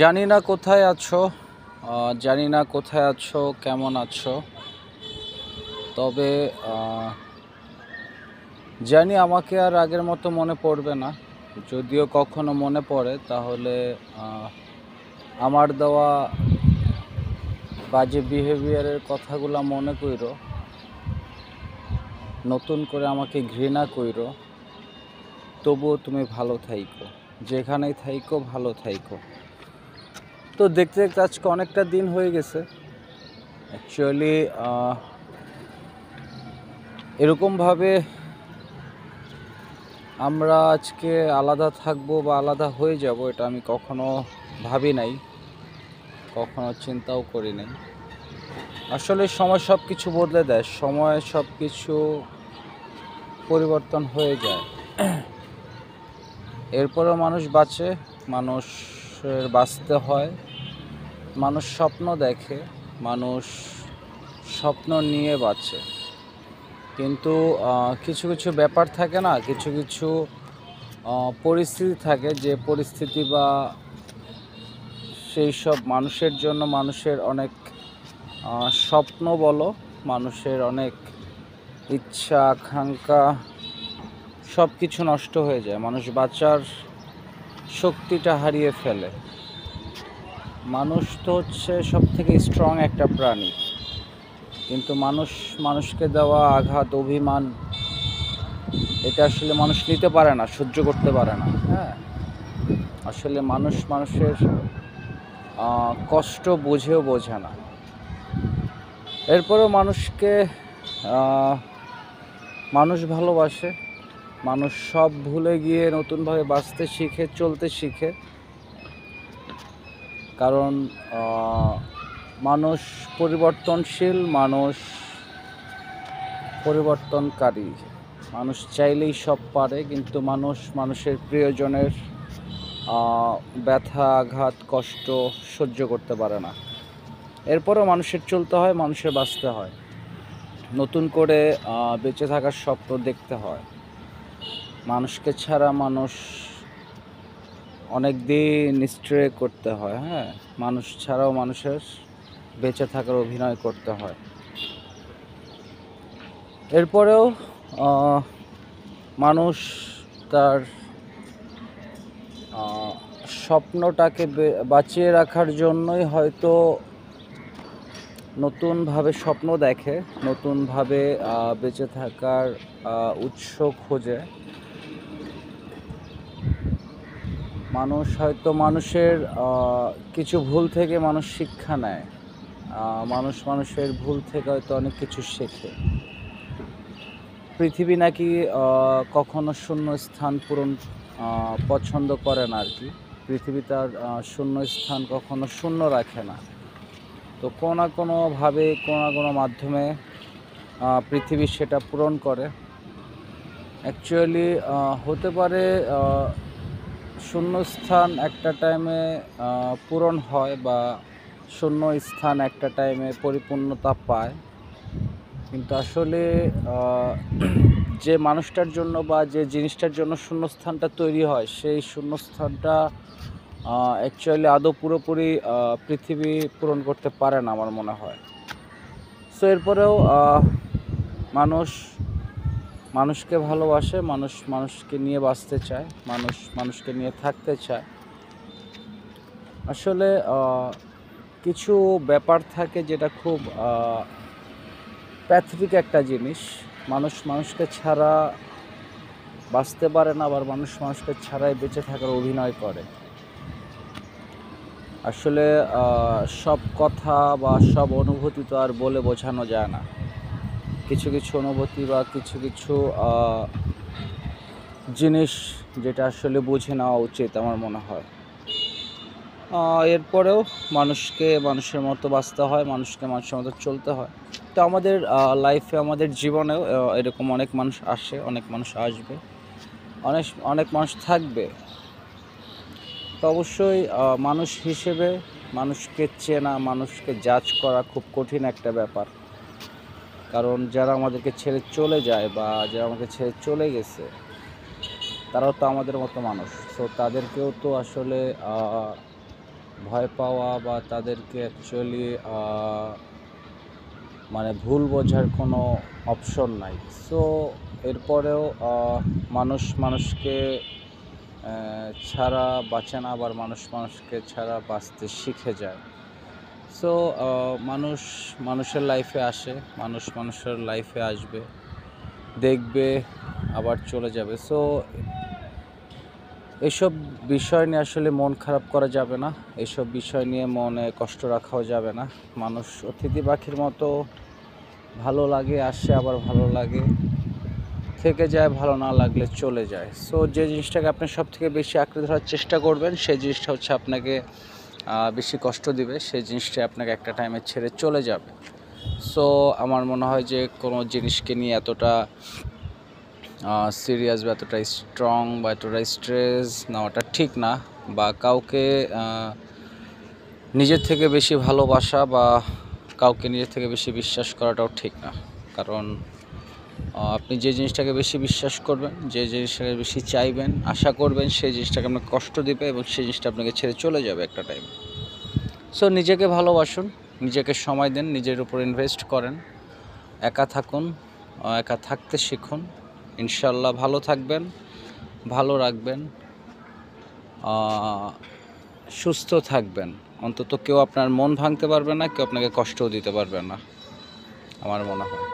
জানি না কোথায় আছো, জানি না কোথায় আছো, কেমন আছো। তবে জানি আমাকে আর আগের মতো মনে পড়বে না। যদিও কখনো মনে পড়ে তাহলে আমার দেওয়া বাজে বিহেভিয়ারের কথাগুলো মনে কইরো, নতুন করে আমাকে ঘৃণা কইরো। তবুও তুমি ভালো থাইকো, যেখানেই থাইকো ভালো থাইকো। তো দেখতে দেখতে আজকে অনেকটা দিন হয়ে গেছে। অ্যাকচুয়ালি এরকমভাবে আমরা আজকে আলাদা থাকবো বা আলাদা হয়ে যাব, এটা আমি কখনো ভাবি নাই, কখনো চিন্তাও করি নাই। আসলে সময় সব কিছু বদলে দেয়, সময় সব কিছু পরিবর্তন হয়ে যায়। এরপরেও মানুষ বাঁচে, মানুষের বাঁচতে হয়, মানুষ স্বপ্ন দেখে, মানুষ স্বপ্ন নিয়ে বাঁচে। কিন্তু কিছু কিছু ব্যাপার থাকে না, কিছু কিছু পরিস্থিতি থাকে, যে পরিস্থিতি বা সেই সব মানুষের জন্য মানুষের অনেক স্বপ্ন বলো, মানুষের অনেক ইচ্ছা আকাঙ্ক্ষা সব কিছু নষ্ট হয়ে যায়, মানুষ বাঁচার শক্তিটা হারিয়ে ফেলে। মানুষ তো হচ্ছে সব থেকে স্ট্রং একটা প্রাণী, কিন্তু মানুষকে দেওয়া আঘাত, অভিমান, এটা আসলে মানুষ নিতে পারে না, সহ্য করতে পারে না। হ্যাঁ, আসলে মানুষের কষ্ট বুঝেও বোঝে না। এরপরেও মানুষ ভালোবাসে, মানুষ সব ভুলে গিয়ে নতুনভাবে বাঁচতে শিখে, চলতে শিখে। কারণ মানুষ পরিবর্তনশীল, মানুষ পরিবর্তনকারী। মানুষ চাইলেই সব পারে, কিন্তু মানুষের প্রিয়জনের ব্যথা, আঘাত, কষ্ট সহ্য করতে পারে না। এরপরেও মানুষের চলতে হয়, মানুষের বাঁচতে হয়, নতুন করে বেঁচে থাকার স্বপ্ন দেখতে হয়। মানুষকে ছাড়া মানুষ অনেক দিন স্ট্রে করতে হয়। হ্যাঁ, মানুষ ছাড়াও মানুষের বেঁচে থাকার অভিনয় করতে হয়। এরপরেও মানুষ তার স্বপ্নটাকে বাঁচিয়ে রাখার জন্যই হয়তো নতুনভাবে স্বপ্ন দেখে, নতুনভাবে বেঁচে থাকার উৎস খোঁজে। মানুষ হয়তো মানুষের কিছু ভুল থেকে মানুষ শিক্ষা নেয়, মানুষের ভুল থেকে হয়তো অনেক কিছু শেখে। পৃথিবী নাকি কখনো শূন্য স্থান পূরণ পছন্দ করে না আর কি। পৃথিবী তার শূন্য স্থান কখনো শূন্য রাখে না। তো কোনো না কোনোভাবে, কোনো না কোনো মাধ্যমে পৃথিবী সেটা পূরণ করে। অ্যাকচুয়ালি হতে পারে শূন্যস্থান একটা টাইমে পূরণ হয়, বা শূন্য স্থান একটা টাইমে পরিপূর্ণতা পায়, কিন্তু আসলে যে মানুষটার জন্য বা যে জিনিসটার জন্য শূন্যস্থানটা তৈরি হয়, সেই শূন্যস্থানটা অ্যাকচুয়ালি আদৌ পুরোপুরি পৃথিবী পূরণ করতে পারে না আমার মনে হয়। সো এরপরেও মানুষকে ভালোবাসে, মানুষকে নিয়ে বাঁচতে চায়, মানুষকে নিয়ে থাকতে চায়। আসলে কিছু ব্যাপার থাকে যেটা খুব প্যাথেটিক একটা জিনিস। মানুষকে ছাড়া বাঁচতে পারে না, আবার মানুষকে ছাড়াই বেঁচে থাকার অভিনয় করে। আসলে সব কথা বা সব অনুভূতি তো আর বলে বোঝানো যায় না। কিছু কিছু অনুভূতি বা কিছু কিছু জিনিস যেটা আসলে বুঝে নেওয়া উচিত আমার মনে হয়। এরপরেও মানুষকে মানুষের মতো বাঁচতে হয়, মানুষকে মানুষের মতো চলতে হয়। তো আমাদের লাইফে, আমাদের জীবনেও এরকম অনেক মানুষ আসে, অনেক মানুষ আসবে, অনেক অনেক মানুষ থাকবে। তো অবশ্যই মানুষ হিসেবে মানুষকে চেনা, মানুষকে জাজ করা খুব কঠিন একটা ব্যাপার। কারণ যারা আমাদেরকে ছেড়ে চলে যায় বা যারা আমাকে ছেড়ে চলে গেছে, তারাও তো আমাদের মতো মানুষ। সো তাদেরকেও তো আসলে ভয় পাওয়া বা তাদেরকে অ্যাকচুয়ালি মানে ভুল বোঝার কোনো অপশন নাই। সো এরপরেও মানুষ মানুষকে ছাড়া বাঁচে না, আবার মানুষ মানুষকে ছাড়া বাঁচতে শিখে যায়। সো মানুষ মানুষের লাইফে আসে, মানুষ মানুষের লাইফে আসবে, দেখবে, আবার চলে যাবে। সো এসব বিষয় নিয়ে আসলে মন খারাপ করা যাবে না, এসব বিষয় নিয়ে মনে কষ্ট রাখাও যাবে না। মানুষ অতিথি পাখির মতো, ভালো লাগে আসে, আবার ভালো লাগে থেকে যায়, ভালো না লাগলে চলে যায়। সো যে জিনিসটাকে আপনি সবথেকে বেশি আঁকড়ে ধরার চেষ্টা করবেন, সেই জিনিসটা হচ্ছে আপনাকে বেশি কষ্ট দিবে, সেই জিনিসটা আপনাকে একটা টাইমে ছেড়ে চলে যাবে। সো আমার মনে হয় যে কোনো জিনিসকে নিয়ে এতটা সিরিয়াস বা এতটা স্ট্রং বা এতটা স্ট্রেস নেওয়াটা ঠিক না, বা কাউকে নিজের থেকে বেশি ভালোবাসা বা কাউকে নিজের থেকে বেশি বিশ্বাস করাটাও ঠিক না। কারণ আপনি যে জিনিসটাকে বেশি বিশ্বাস করবেন, যে জিনিসটাকে বেশি চাইবেন, আশা করবেন, সেই জিনিসটাকে আপনাকে কষ্ট দিবে এবং সেই জিনিসটা আপনাকে ছেড়ে চলে যাবে একটা টাইম। সো নিজেকে ভালোবাসুন, নিজেকে সময় দেন, নিজের উপর ইনভেস্ট করেন, একা থাকুন, একা থাকতে শিখুন। ইনশাল্লাহ ভালো থাকবেন, ভালো রাখবেন, সুস্থ থাকবেন। অন্তত কেউ আপনার মন ভাঙতে পারবে না, কেউ আপনাকে কষ্টও দিতে পারবে না, আমার মনে হয়।